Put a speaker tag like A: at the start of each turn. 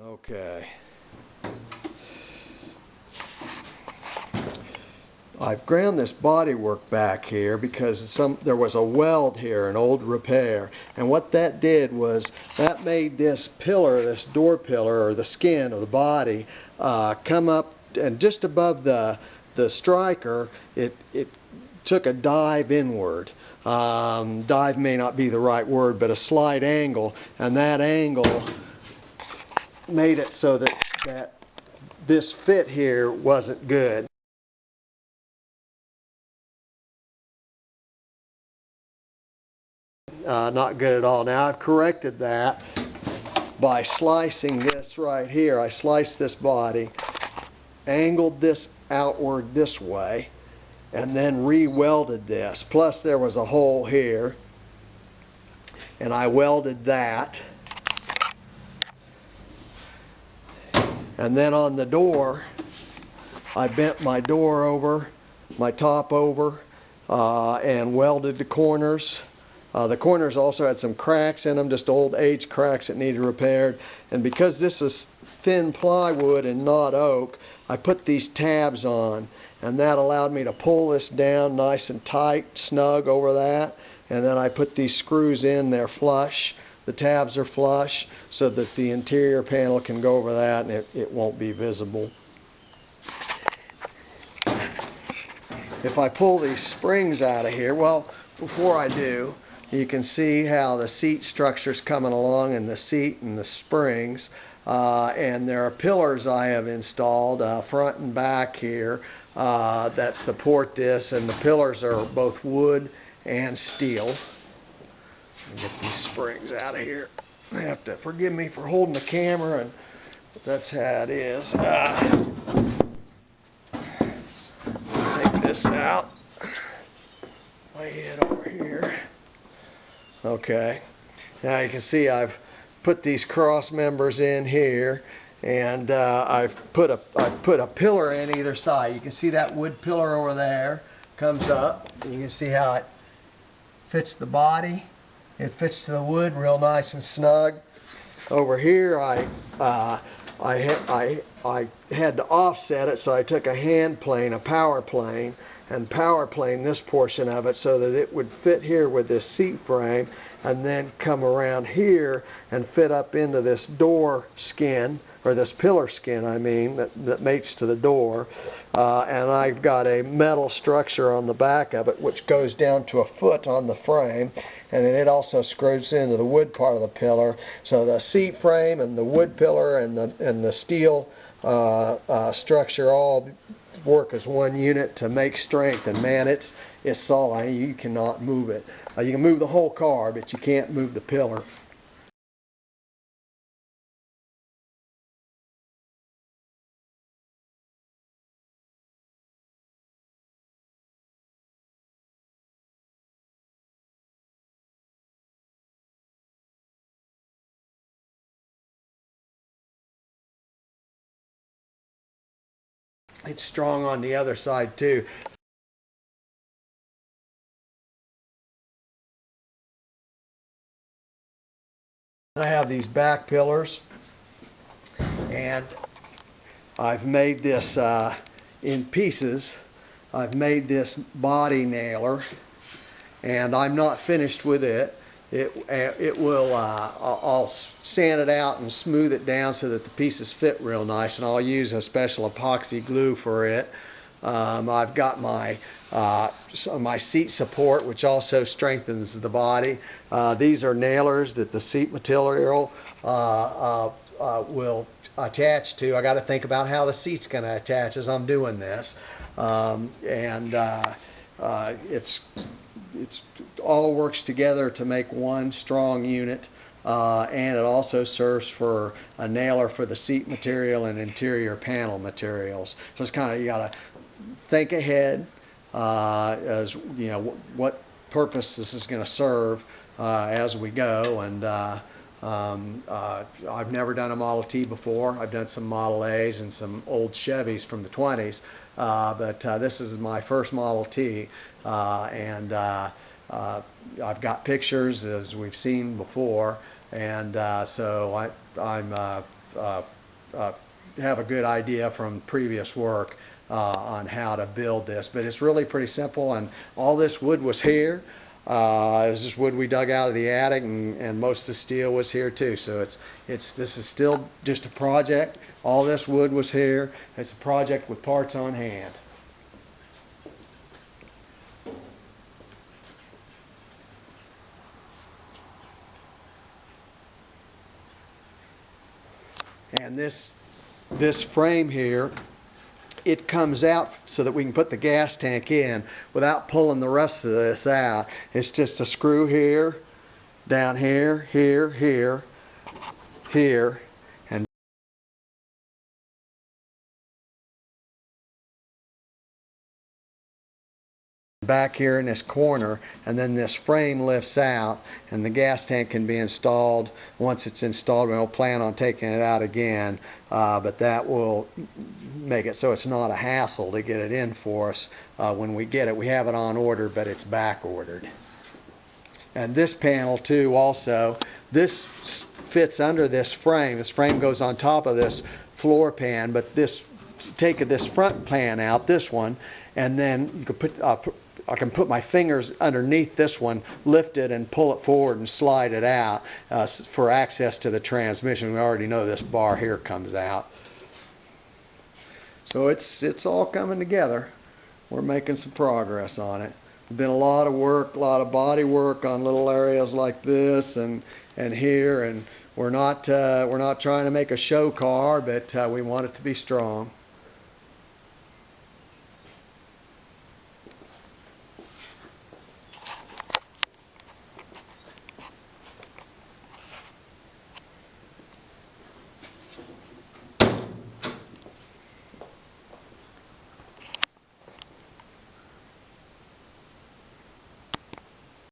A: Okay. I've ground this bodywork back here because there was a weld here, an old repair, and what that did was that made this pillar, this door pillar, or the skin of the body, come up, and just above the striker, it took a dive inward. Dive may not be the right word, but a slight angle, and that angle made it so that this fit here wasn't good. Not good at all. Now I've corrected that by slicing this right here. I sliced this body, angled this outward this way, and then re-welded this. Plus there was a hole here, and I welded that. And then on the door, I bent my door over, my top over, and welded the corners. The corners also had some cracks in them, just old age cracks that needed repaired. And because this is thin plywood and not oak, I put these tabs on, and that allowed me to pull this down nice and tight, snug over that. And then I put these screws in, they're flush. The tabs are flush so that the interior panel can go over that and it won't be visible. If I pull these springs out of here, well, before I do, you can see how the seat structure is coming along, and the seat and the springs. And there are pillars I have installed front and back here that support this, and the pillars are both wood and steel. Get these springs out of here. You have to forgive me for holding the camera, and that's how it is. Take this out. Lay it over here. Okay. Now you can see I've put these cross members in here, and I've put a pillar in either side. You can see that wood pillar over there comes up. You can see how it fits the body. It fits to the wood real nice and snug. Over here I had to offset it, so I took a hand plane, a power plane, and power plane this portion of it so that it would fit here with this seat frame, and then come around here and fit up into this door skin, or this pillar skin, I mean, that mates to the door. And I've got a metal structure on the back of it which goes down to a foot on the frame, and then it also screws into the wood part of the pillar. So the seat frame and the wood pillar and the steel structure all work as one unit to make strength, and man, it's solid. You cannot move it. You can move the whole car, but you can't move the pillar. It's strong on the other side too. I have these back pillars, and I've made this in pieces. I've made this body nailer, and I'm not finished with it. I'll sand it out and smooth it down so that the pieces fit real nice, and I'll use a special epoxy glue for it. I've got my seat support, which also strengthens the body. These are nailers that the seat material will attach to. I got to think about how the seat's going to attach as I'm doing this, it's all works together to make one strong unit, and it also serves for a nailer for the seat material and interior panel materials. So it's kind of, you got to think ahead as you know what purpose this is going to serve as we go. And I've never done a Model T before. I've done some Model A's and some old Chevys from the 20s, but this is my first Model T, and I've got pictures as we've seen before, and so I'm have a good idea from previous work on how to build this. But it's really pretty simple, and all this wood was here. It was just wood we dug out of the attic, and most of the steel was here too. So this is still just a project. All this wood was here. It's a project with parts on hand. And this frame here, it comes out so that we can put the gas tank in without pulling the rest of this out. It's just a screw here, down here, here, here, here, and back here in this corner, and then this frame lifts out and the gas tank can be installed. Once it's installed, we don't plan on taking it out again, but that will make it so it's not a hassle to get it in for us when we get it. We have it on order, but it's back ordered. And this panel too also, this fits under this frame. This frame goes on top of this floor pan, but take this front pan out, this one, and then you could I can put my fingers underneath this one, lift it and pull it forward and slide it out for access to the transmission. We already know this bar here comes out. So it's all coming together. We're making some progress on it. There's been a lot of work, a lot of body work on little areas like this and here, and we're not trying to make a show car, but we want it to be strong.